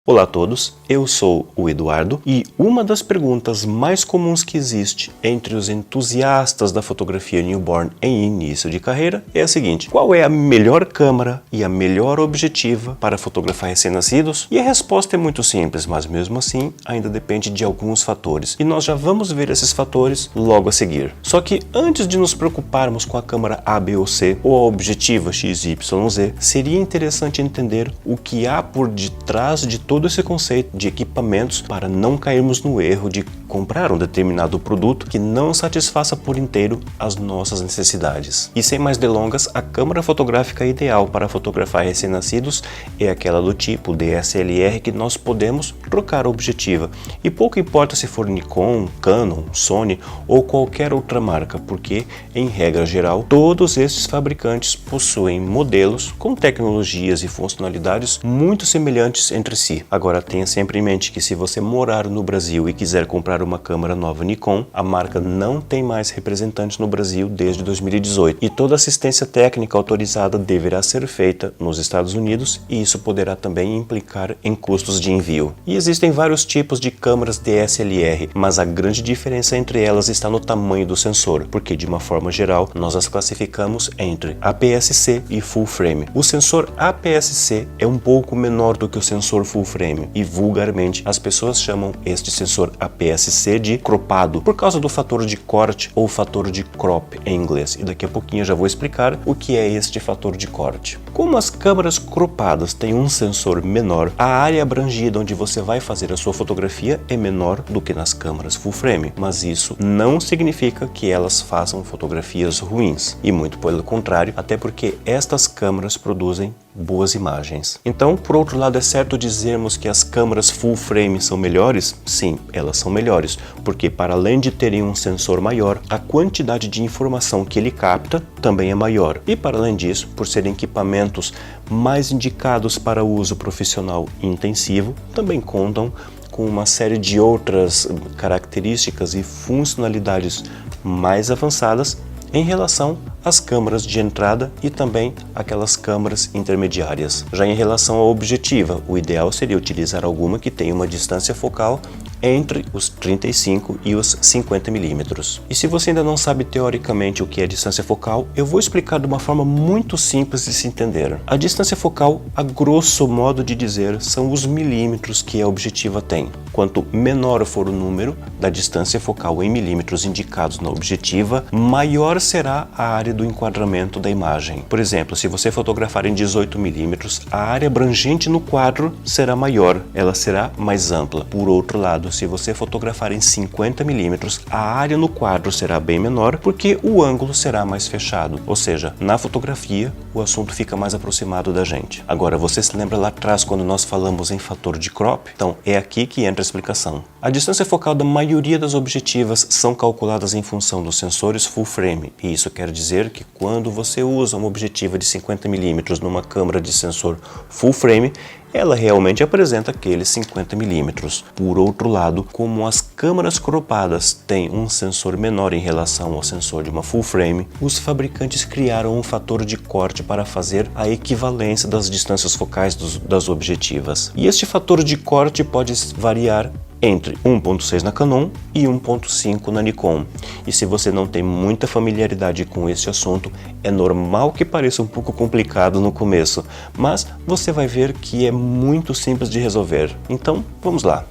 Olá a todos, eu sou o Eduardo e uma das perguntas mais comuns que existe entre os entusiastas da fotografia newborn em início de carreira é a seguinte: qual é a melhor câmera e a melhor objetiva para fotografar recém-nascidos? E a resposta é muito simples, mas mesmo assim ainda depende de alguns fatores e nós já vamos ver esses fatores logo a seguir. Só que antes de nos preocuparmos com a câmera A, B ou C ou a objetiva X, Y, Z, seria interessante entender o que há por detrás de todo esse conceito de equipamentos para não cairmos no erro de comprar um determinado produto que não satisfaça por inteiro as nossas necessidades. E sem mais delongas, a câmera fotográfica ideal para fotografar recém-nascidos é aquela do tipo DSLR que nós podemos trocar a objetiva. E pouco importa se for Nikon, Canon, Sony ou qualquer outra marca, porque, em regra geral, todos esses fabricantes possuem modelos com tecnologias e funcionalidades muito semelhantes entre si. Agora tenha sempre em mente que se você morar no Brasil e quiser comprar uma câmera nova Nikon, a marca não tem mais representantes no Brasil desde 2018 e toda assistência técnica autorizada deverá ser feita nos Estados Unidos e isso poderá também implicar em custos de envio. E existem vários tipos de câmeras DSLR, mas a grande diferença entre elas está no tamanho do sensor, porque de uma forma geral nós as classificamos entre APS-C e Full Frame. O sensor APS-C é um pouco menor do que o sensor Full Frame e vulgarmente as pessoas chamam este sensor APS-C de cropado por causa do fator de corte ou fator de crop em inglês, e daqui a pouquinho eu já vou explicar o que é este fator de corte. Como as câmeras cropadas têm um sensor menor, a área abrangida onde você vai fazer a sua fotografia é menor do que nas câmeras full frame, mas isso não significa que elas façam fotografias ruins, e muito pelo contrário, até porque estas câmeras produzem boas imagens. Então, por outro lado, é certo dizermos que as câmeras full frame são melhores? Sim, elas são melhores, porque para além de terem um sensor maior, a quantidade de informação que ele capta também é maior. E para além disso, por serem equipamentos mais indicados para uso profissional intensivo, também contam com uma série de outras características e funcionalidades mais avançadas em relação às câmeras de entrada e também aquelas câmeras intermediárias. Já em relação à objetiva, o ideal seria utilizar alguma que tenha uma distância focal entre os 35 e os 50 milímetros. E se você ainda não sabe teoricamente o que é distância focal, eu vou explicar de uma forma muito simples de se entender. A distância focal, a grosso modo de dizer, são os milímetros que a objetiva tem. Quanto menor for o número da distância focal em milímetros indicados na objetiva, maior será a área do enquadramento da imagem. Por exemplo, se você fotografar em 18 milímetros, a área abrangente no quadro será maior, ela será mais ampla. Por outro lado, se você fotografar em 50 milímetros, a área no quadro será bem menor porque o ângulo será mais fechado. Ou seja, na fotografia, o assunto fica mais aproximado da gente. Agora, você se lembra lá atrás quando nós falamos em fator de crop? Então, é aqui que entra a explicação. A distância focal da maioria das objetivas são calculadas em função dos sensores full frame, e isso quer dizer que quando você usa uma objetiva de 50 milímetros numa câmera de sensor full frame, ela realmente apresenta aqueles 50 milímetros. Por outro lado, como as câmeras cropadas têm um sensor menor em relação ao sensor de uma full frame, os fabricantes criaram um fator de corte para fazer a equivalência das distâncias focais das objetivas. E este fator de corte pode variar entre 1.6 na Canon e 1.5 na Nikon. E se você não tem muita familiaridade com esse assunto, é normal que pareça um pouco complicado no começo, mas você vai ver que é muito simples de resolver. Então, vamos lá.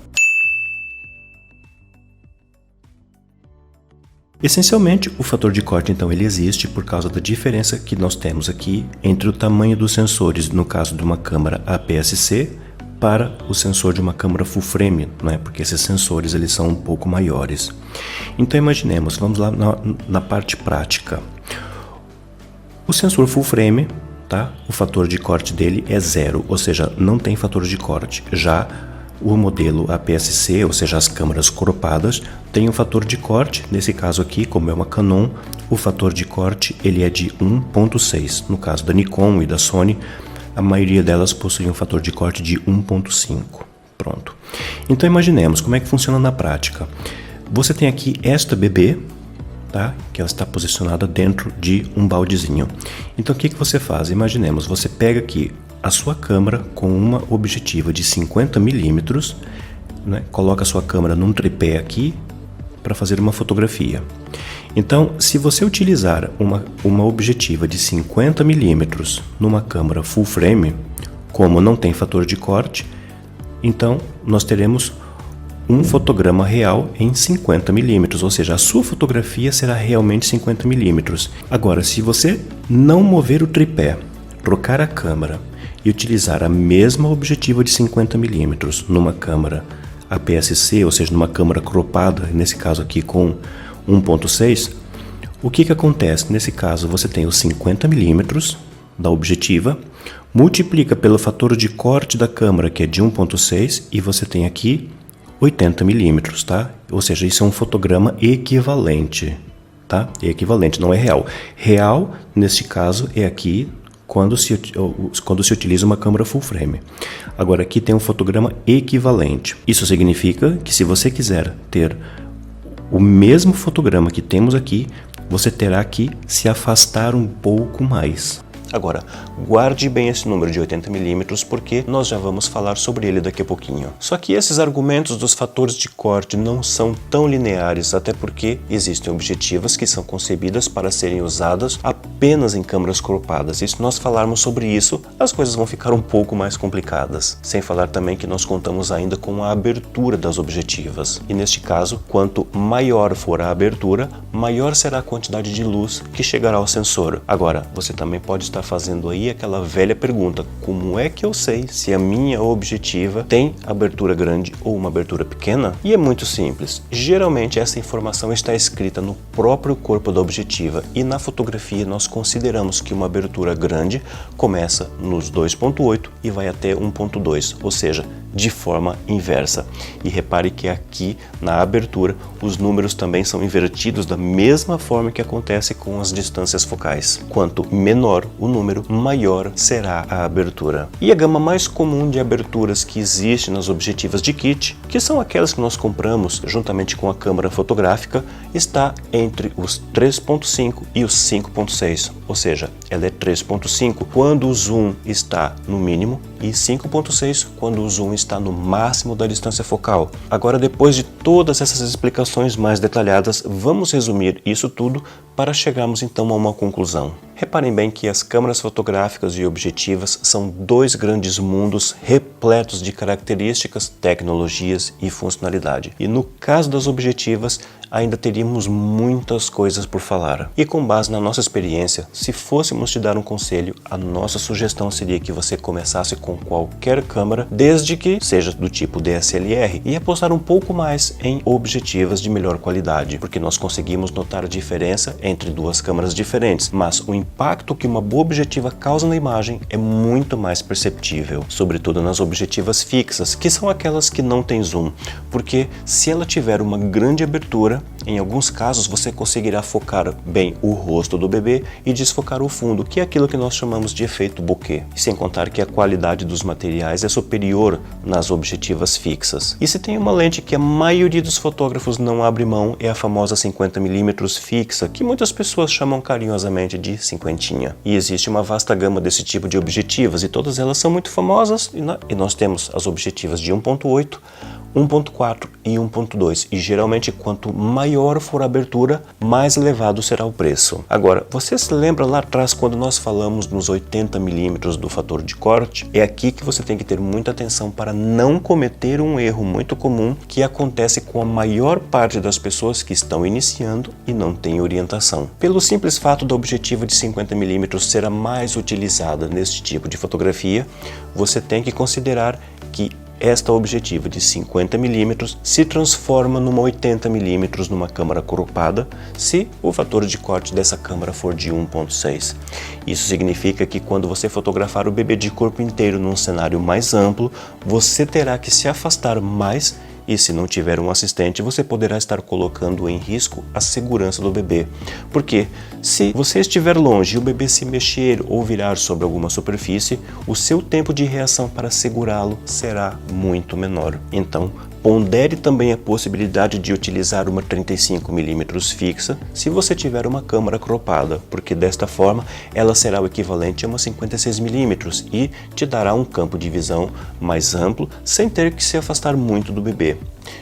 Essencialmente, o fator de corte então ele existe por causa da diferença que nós temos aqui entre o tamanho dos sensores, no caso de uma câmera APS-C, para o sensor de uma câmera full frame, né? Porque esses sensores eles são um pouco maiores. Então imaginemos, vamos lá na parte prática. O sensor full frame, tá? O fator de corte dele é 0, ou seja, não tem fator de corte. Já o modelo APS-C, ou seja, as câmeras cropadas, tem um fator de corte. Nesse caso aqui, como é uma Canon, o fator de corte ele é de 1.6. No caso da Nikon e da Sony, a maioria delas possui um fator de corte de 1.5. Pronto. Então imaginemos como é que funciona na prática. Você tem aqui esta bebê, tá? Que ela está posicionada dentro de um baldezinho. Então o que você faz? Imaginemos, você pega aqui a sua câmera com uma objetiva de 50 milímetros, né? Coloca a sua câmera num tripé aqui para fazer uma fotografia. Então, se você utilizar uma objetiva de 50 milímetros numa câmera full frame, como não tem fator de corte, então nós teremos um fotograma real em 50 milímetros, ou seja, a sua fotografia será realmente 50 milímetros. Agora, se você não mover o tripé, trocar a câmera e utilizar a mesma objetiva de 50 milímetros numa câmera APS-C, ou seja, numa câmera cropada, nesse caso aqui com 1.6, o que acontece? Nesse caso, você tem os 50 milímetros da objetiva, multiplica pelo fator de corte da câmera, que é de 1.6, e você tem aqui 80 milímetros, tá? Ou seja, isso é um fotograma equivalente, tá? É equivalente, não é real. Real, neste caso, é aqui quando se utiliza uma câmera full frame. Agora, aqui tem um fotograma equivalente. Isso significa que se você quiser ter o mesmo fotograma que temos aqui, você terá que se afastar um pouco mais. Agora, guarde bem esse número de 80 milímetros porque nós já vamos falar sobre ele daqui a pouquinho. Só que esses argumentos dos fatores de corte não são tão lineares, até porque existem objetivas que são concebidas para serem usadas apenas em câmeras cropadas. E se nós falarmos sobre isso, as coisas vão ficar um pouco mais complicadas. Sem falar também que nós contamos ainda com a abertura das objetivas. E neste caso, quanto maior for a abertura, maior será a quantidade de luz que chegará ao sensor. Agora, você também pode estar fazendo aí aquela velha pergunta: como é que eu sei se a minha objetiva tem abertura grande ou uma abertura pequena? E é muito simples. Geralmente essa informação está escrita no próprio corpo da objetiva e na fotografia nós consideramos que uma abertura grande começa nos 2.8 e vai até 1.2, ou seja, de forma inversa. E repare que aqui na abertura os números também são invertidos da mesma forma que acontece com as distâncias focais. Quanto menor o número, maior será a abertura. E a gama mais comum de aberturas que existe nas objetivas de kit, que são aquelas que nós compramos juntamente com a câmera fotográfica, está entre os 3.5 e os 5.6, ou seja, ela é 3.5 quando o zoom está no mínimo e 5.6 quando o zoom está no máximo da distância focal. Agora, depois de todas essas explicações mais detalhadas, vamos resumir isso tudo para chegarmos então a uma conclusão. Reparem bem que as câmeras fotográficas e objetivas são dois grandes mundos repletos de características, tecnologias e funcionalidade. E no caso das objetivas, ainda teríamos muitas coisas por falar. E com base na nossa experiência, se fôssemos te dar um conselho, a nossa sugestão seria que você começasse com qualquer câmera, desde que seja do tipo DSLR, e apostar um pouco mais em objetivas de melhor qualidade, porque nós conseguimos notar a diferença entre duas câmeras diferentes, mas o impacto que uma boa objetiva causa na imagem é muito mais perceptível, sobretudo nas objetivas fixas, que são aquelas que não têm zoom, porque se ela tiver uma grande abertura, em alguns casos você conseguirá focar bem o rosto do bebê e desfocar o fundo, que é aquilo que nós chamamos de efeito bokeh, sem contar que a qualidade dos materiais é superior nas objetivas fixas. E se tem uma lente que a maioria dos fotógrafos não abre mão, é a famosa 50mm fixa, que muitas pessoas chamam carinhosamente de cinquentinha. E existe uma vasta gama desse tipo de objetivas e todas elas são muito famosas, e nós temos as objetivas de 1.8, 1.4 e 1.2, e geralmente quanto maior for a abertura, mais elevado será o preço. Agora, você se lembra lá atrás quando nós falamos nos 80mm do fator de corte? É aqui que você tem que ter muita atenção para não cometer um erro muito comum que acontece com a maior parte das pessoas que estão iniciando e não têm orientação. Pelo simples fato da objetiva de 50mm ser a mais utilizada neste tipo de fotografia, você tem que considerar que esta objetiva de 50mm se transforma numa 80mm numa câmera cropada se o fator de corte dessa câmera for de 1.6. Isso significa que quando você fotografar o bebê de corpo inteiro num cenário mais amplo, você terá que se afastar mais. E se não tiver um assistente, você poderá estar colocando em risco a segurança do bebê. Porque se você estiver longe e o bebê se mexer ou virar sobre alguma superfície, o seu tempo de reação para segurá-lo será muito menor. Então, Pondere também a possibilidade de utilizar uma 35mm fixa se você tiver uma câmera cropada, porque desta forma ela será o equivalente a uma 56mm e te dará um campo de visão mais amplo sem ter que se afastar muito do bebê.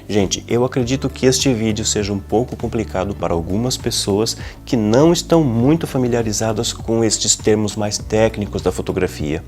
Gente, eu acredito que este vídeo seja um pouco complicado para algumas pessoas que não estão muito familiarizadas com estes termos mais técnicos da fotografia.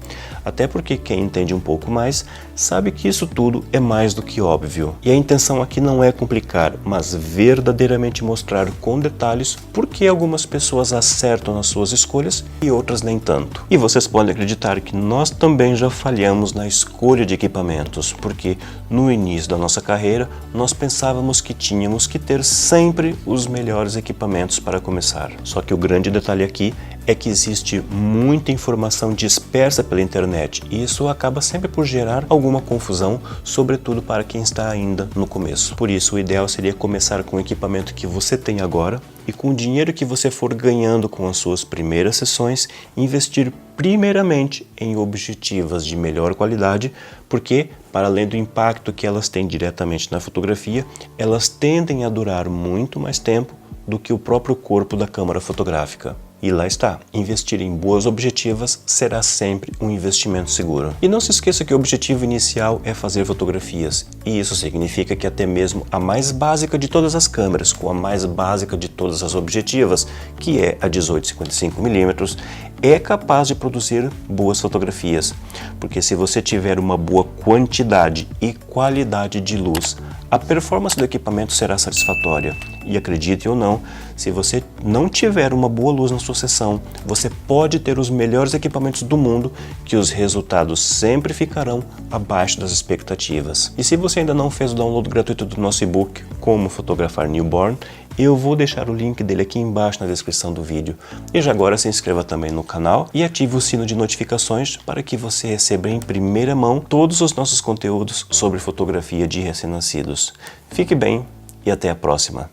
Até porque quem entende um pouco mais sabe que isso tudo é mais do que óbvio. E a intenção aqui não é complicar, mas verdadeiramente mostrar com detalhes por que algumas pessoas acertam nas suas escolhas e outras nem tanto. E vocês podem acreditar que nós também já falhamos na escolha de equipamentos, porque no início da nossa carreira nós pensávamos que tínhamos que ter sempre os melhores equipamentos para começar. Só que o grande detalhe aqui é que existe muita informação dispersa pela internet e isso acaba sempre por gerar alguma confusão, sobretudo para quem está ainda no começo. Por isso, o ideal seria começar com o equipamento que você tem agora e com o dinheiro que você for ganhando com as suas primeiras sessões, investir primeiramente em objetivas de melhor qualidade, porque, para além do impacto que elas têm diretamente na fotografia, elas tendem a durar muito mais tempo do que o próprio corpo da câmera fotográfica. E lá está, investir em boas objetivas será sempre um investimento seguro. E não se esqueça que o objetivo inicial é fazer fotografias, e isso significa que até mesmo a mais básica de todas as câmeras, com a mais básica de todas as objetivas, que é a 18-55mm, é capaz de produzir boas fotografias. Porque se você tiver uma boa quantidade e qualidade de luz, a performance do equipamento será satisfatória. E acredite ou não, se você não tiver uma boa luz na sua sessão, você pode ter os melhores equipamentos do mundo, que os resultados sempre ficarão abaixo das expectativas. E se você ainda não fez o download gratuito do nosso e-book Como Fotografar Newborn, eu vou deixar o link dele aqui embaixo na descrição do vídeo. E já agora se inscreva também no canal e ative o sino de notificações para que você receba em primeira mão todos os nossos conteúdos sobre fotografia de recém-nascidos. Fique bem e até a próxima!